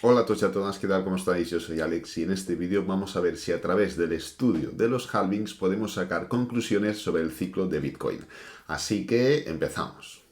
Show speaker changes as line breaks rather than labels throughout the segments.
Hola a todos y a todas, ¿qué tal? ¿Cómo estáis? Yo soy Alex y en este vídeo vamos a ver si a través del estudio de los halvings podemos sacar conclusiones sobre el ciclo de Bitcoin. Así que empezamos.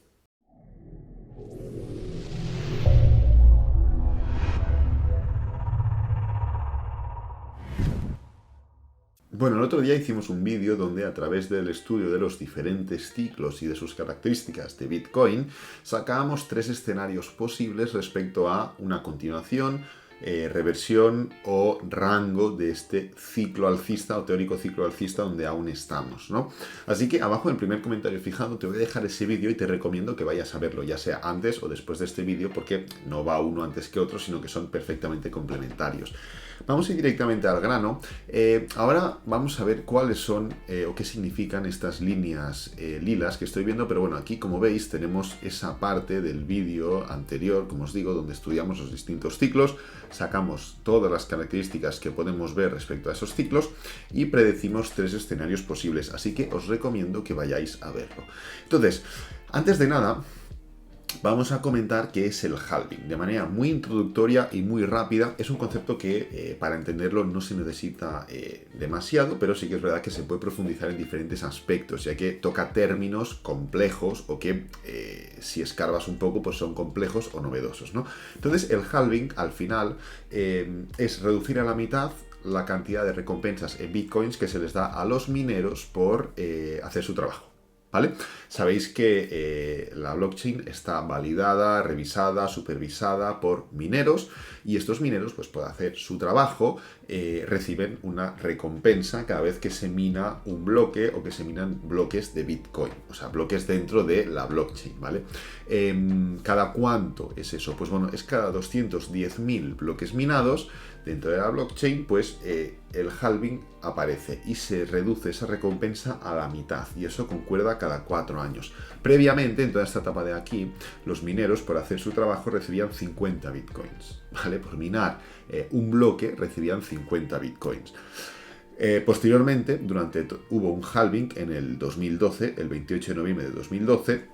Bueno, el otro día hicimos un vídeo donde a través del estudio de los diferentes ciclos y de sus características de Bitcoin sacábamos tres escenarios posibles respecto a una continuación, reversión o rango de este ciclo alcista o teórico ciclo alcista donde aún estamos, ¿no? Así que abajo en el primer comentario fijado te voy a dejar ese vídeo y te recomiendo que vayas a verlo, ya sea antes o después de este vídeo, porque no va uno antes que otro, sino que son perfectamente complementarios. Vamos a ir directamente al grano. Ahora vamos a ver cuáles son o qué significan estas líneas lilas que estoy viendo, pero bueno, aquí como veis tenemos esa parte del vídeo anterior, como os digo, donde estudiamos los distintos ciclos, sacamos todas las características que podemos ver respecto a esos ciclos y predecimos tres escenarios posibles, así que os recomiendo que vayáis a verlo. Entonces, antes de nada, vamos a comentar qué es el halving. De manera muy introductoria y muy rápida, es un concepto que para entenderlo no se necesita demasiado, pero sí que es verdad que se puede profundizar en diferentes aspectos, ya que toca términos complejos o que si escarbas un poco pues son complejos o novedosos, ¿no? Entonces el halving al final es reducir a la mitad la cantidad de recompensas en bitcoins que se les da a los mineros por hacer su trabajo. ¿Vale? Sabéis que la blockchain está validada, revisada, supervisada por mineros y estos mineros, pues por hacer su trabajo, reciben una recompensa cada vez que se mina un bloque o que se minan bloques de Bitcoin, o sea, bloques dentro de la blockchain, ¿vale? ¿Cada cuánto es eso? Pues bueno, es cada 210.000 bloques minados dentro de la blockchain, pues el halving aparece y se reduce esa recompensa a la mitad y eso concuerda cada 4 años. Previamente, en toda esta etapa de aquí, los mineros por hacer su trabajo recibían 50 bitcoins, ¿vale? Por minar un bloque recibían 50 bitcoins. Posteriormente, hubo un halving en el 2012, el 28 de noviembre de 2012,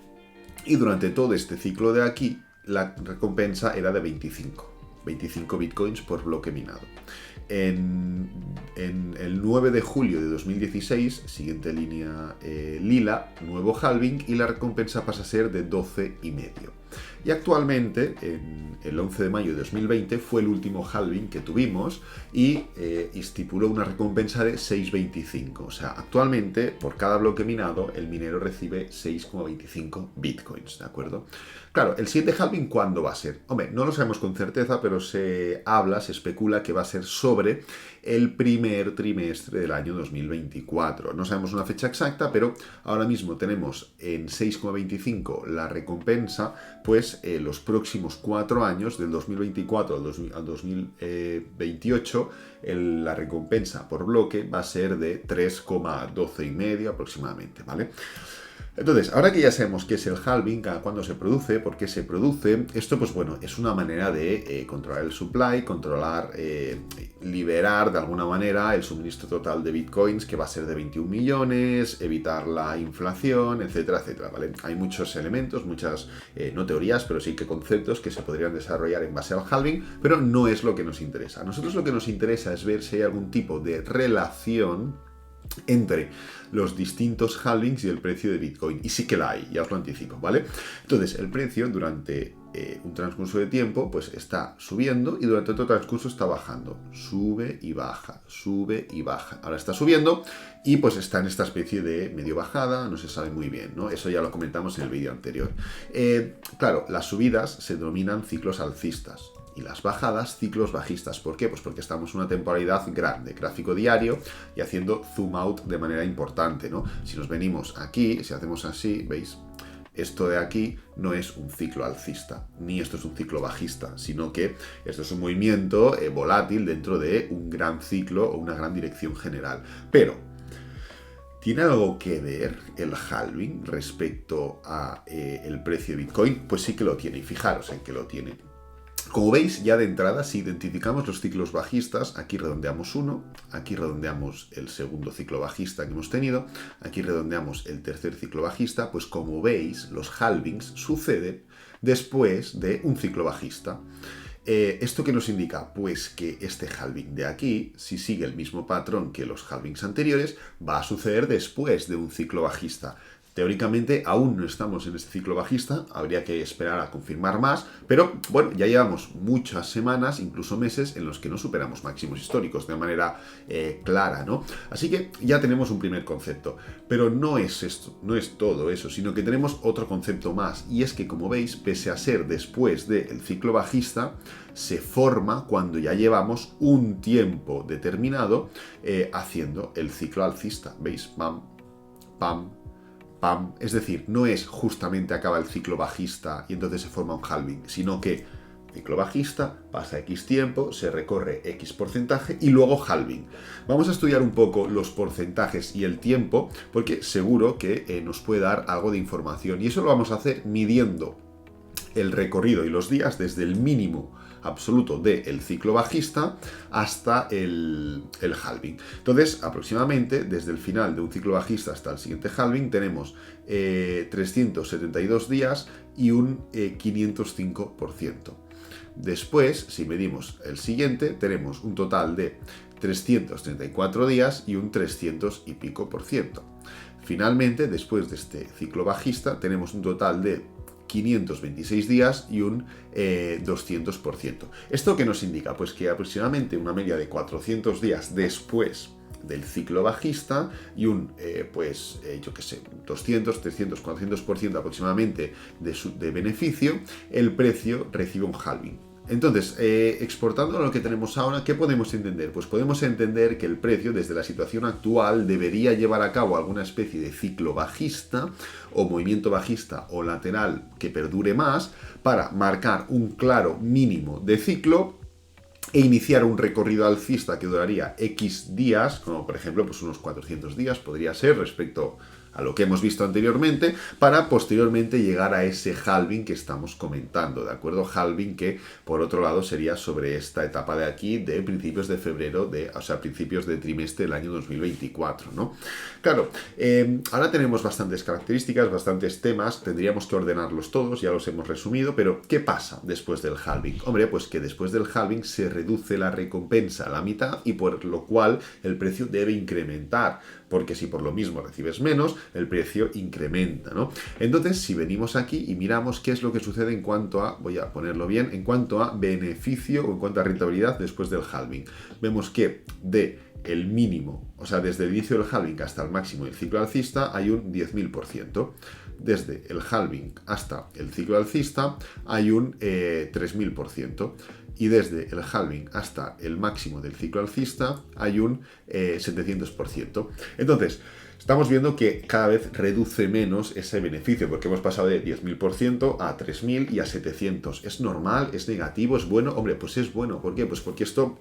y durante todo este ciclo de aquí, la recompensa era de 25 bitcoins por bloque minado. En el 9 de julio de 2016, siguiente línea lila, nuevo halving y la recompensa pasa a ser de 12,5. Y actualmente, en el 11 de mayo de 2020, fue el último halving que tuvimos y estipuló una recompensa de 6,25. O sea, actualmente, por cada bloque minado, el minero recibe 6,25 bitcoins, ¿de acuerdo? Claro, el siguiente halving, ¿cuándo va a ser? Hombre, no lo sabemos con certeza, pero se especula que va a ser sobre el primer trimestre del año 2024. No sabemos una fecha exacta, pero ahora mismo tenemos en 6,25 la recompensa, pues los próximos 4 años, del 2024 al 2028, la recompensa por bloque va a ser de 3,12,5 aproximadamente, ¿vale? Entonces, ahora que ya sabemos qué es el halving, cada cuándo se produce, por qué se produce, esto pues bueno, es una manera de controlar el supply, controlar, liberar de alguna manera el suministro total de bitcoins, que va a ser de 21 millones, evitar la inflación, etcétera, etcétera, ¿vale? Hay muchos elementos, muchas, no teorías, pero sí que conceptos que se podrían desarrollar en base al halving, pero no es lo que nos interesa. A nosotros lo que nos interesa es ver si hay algún tipo de relación entre los distintos halvings y el precio de Bitcoin. Y sí que la hay, ya os lo anticipo, ¿vale? Entonces, el precio durante un transcurso de tiempo, pues está subiendo y durante otro transcurso está bajando. Sube y baja, sube y baja. Ahora está subiendo y pues está en esta especie de medio bajada, no se sabe muy bien, ¿no? Eso ya lo comentamos en el vídeo anterior. Claro, las subidas se denominan ciclos alcistas y las bajadas ciclos bajistas. ¿Por qué? Pues porque estamos en una temporalidad grande, gráfico diario y haciendo zoom out de manera importante, ¿no? Si nos venimos aquí, si hacemos así, ¿veis? Esto de aquí no es un ciclo alcista, ni esto es un ciclo bajista, sino que esto es un movimiento volátil dentro de un gran ciclo o una gran dirección general. Pero, ¿tiene algo que ver el halving respecto a el precio de Bitcoin? Pues sí que lo tiene, y fijaros en que lo tiene. Como veis, ya de entrada, si identificamos los ciclos bajistas, aquí redondeamos uno, aquí redondeamos el segundo ciclo bajista que hemos tenido, aquí redondeamos el tercer ciclo bajista, pues como veis, los halvings suceden después de un ciclo bajista. ¿Esto qué nos indica? Pues que este halving de aquí, si sigue el mismo patrón que los halvings anteriores, va a suceder después de un ciclo bajista. Teóricamente aún no estamos en este ciclo bajista, habría que esperar a confirmar más, pero bueno, ya llevamos muchas semanas, incluso meses, en los que no superamos máximos históricos de manera clara, ¿no? Así que ya tenemos un primer concepto, pero no es esto, no es todo eso, sino que tenemos otro concepto más, y es que, como veis, pese a ser después del ciclo bajista, se forma cuando ya llevamos un tiempo determinado haciendo el ciclo alcista. ¿Veis? Pam, pam, pam. Es decir, no es justamente acaba el ciclo bajista y entonces se forma un halving, sino que ciclo bajista, pasa X tiempo, se recorre X porcentaje y luego halving. Vamos a estudiar un poco los porcentajes y el tiempo porque seguro que nos puede dar algo de información, y eso lo vamos a hacer midiendo el recorrido y los días desde el mínimo absoluto del ciclo bajista hasta el halving. Entonces, aproximadamente, desde el final de un ciclo bajista hasta el siguiente halving, tenemos 372 días y un 505%. Después, si medimos el siguiente, tenemos un total de 334 días y un 300 y pico por ciento. Finalmente, después de este ciclo bajista, tenemos un total de 526 días y un 200%. ¿Esto qué nos indica? Pues que aproximadamente una media de 400 días después del ciclo bajista y un, yo qué sé, 200, 300, 400% aproximadamente de beneficio, el precio recibe un halving. Entonces, exportando lo que tenemos ahora, ¿qué podemos entender? Pues podemos entender que el precio, desde la situación actual, debería llevar a cabo alguna especie de ciclo bajista o movimiento bajista o lateral que perdure más para marcar un claro mínimo de ciclo e iniciar un recorrido alcista que duraría X días, como por ejemplo pues unos 400 días podría ser respecto a lo que hemos visto anteriormente, para posteriormente llegar a ese halving que estamos comentando, ¿de acuerdo? Halving que, por otro lado, sería sobre esta etapa de aquí, de principios de febrero, o sea, principios de trimestre del año 2024, ¿no? Claro, ahora tenemos bastantes características, bastantes temas, tendríamos que ordenarlos todos, ya los hemos resumido, pero ¿qué pasa después del halving? Hombre, pues que después del halving se reduce la recompensa a la mitad y por lo cual el precio debe incrementar, porque si por lo mismo recibes menos, el precio incrementa, ¿no? Entonces, si venimos aquí y miramos qué es lo que sucede en cuanto a, voy a ponerlo bien, en cuanto a beneficio o en cuanto a rentabilidad después del halving, vemos que de el mínimo, o sea, desde el inicio del halving hasta el máximo del ciclo alcista hay un 10.000%. Desde el halving hasta el ciclo alcista hay un 3.000%. Y desde el halving hasta el máximo del ciclo alcista hay un 700%. Entonces, estamos viendo que cada vez reduce menos ese beneficio, porque hemos pasado de 10.000% a 3.000 y a 700. ¿Es normal? ¿Es negativo? ¿Es bueno? Hombre, pues es bueno. ¿Por qué? Pues porque esto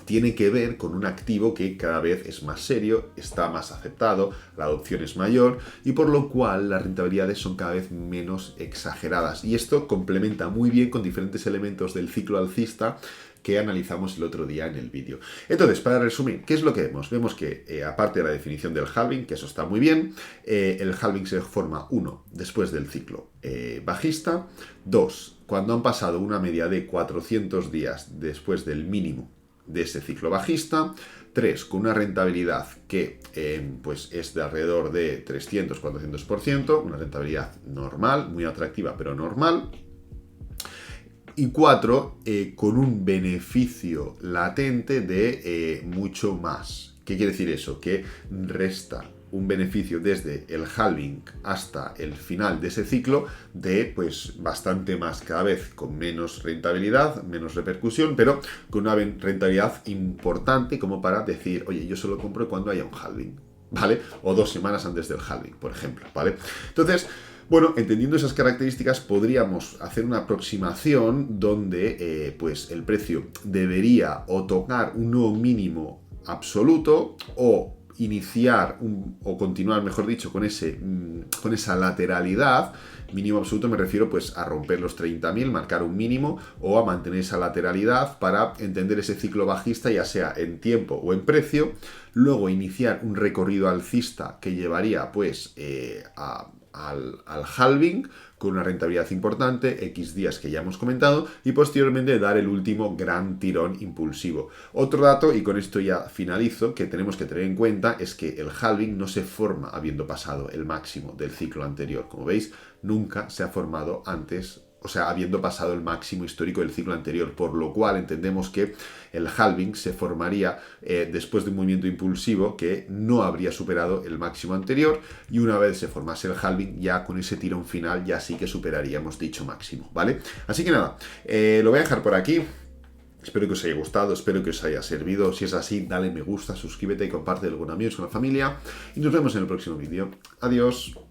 tiene que ver con un activo que cada vez es más serio, está más aceptado, la adopción es mayor y por lo cual las rentabilidades son cada vez menos exageradas. Y esto complementa muy bien con diferentes elementos del ciclo alcista que analizamos el otro día en el vídeo. Entonces, para resumir, ¿qué es lo que vemos? Vemos que, aparte de la definición del halving, que eso está muy bien, el halving se forma, 1, después del ciclo bajista, 2, cuando han pasado una media de 400 días después del mínimo de ese ciclo bajista, 3, con una rentabilidad que pues es de alrededor de 300-400%, una rentabilidad normal, muy atractiva, pero normal. Y 4, con un beneficio latente de mucho más. ¿Qué quiere decir eso? Que resta un beneficio desde el halving hasta el final de ese ciclo de pues bastante más, cada vez con menos rentabilidad, menos repercusión, pero con una rentabilidad importante como para decir, oye, yo solo compro cuando haya un halving, ¿vale? O 2 semanas antes del halving, por ejemplo, ¿vale? Entonces, bueno, entendiendo esas características, podríamos hacer una aproximación donde pues el precio debería o tocar un nuevo mínimo absoluto o iniciar o continuar, mejor dicho, con esa lateralidad. Mínimo absoluto me refiero pues a romper los 30.000, marcar un mínimo o a mantener esa lateralidad para entender ese ciclo bajista, ya sea en tiempo o en precio. Luego iniciar un recorrido alcista que llevaría pues a al halving con una rentabilidad importante, X días que ya hemos comentado, y posteriormente dar el último gran tirón impulsivo. Otro dato, y con esto ya finalizo, que tenemos que tener en cuenta es que el halving no se forma habiendo pasado el máximo del ciclo anterior. Como veis, nunca se ha formado antes, o sea, habiendo pasado el máximo histórico del ciclo anterior, por lo cual entendemos que el halving se formaría después de un movimiento impulsivo que no habría superado el máximo anterior, y una vez se formase el halving, ya con ese tirón final ya sí que superaríamos dicho máximo, ¿vale? Así que nada, lo voy a dejar por aquí. Espero que os haya gustado, espero que os haya servido. Si es así, dale me gusta, suscríbete y compártelo con amigos, con la familia. Y nos vemos en el próximo vídeo. Adiós.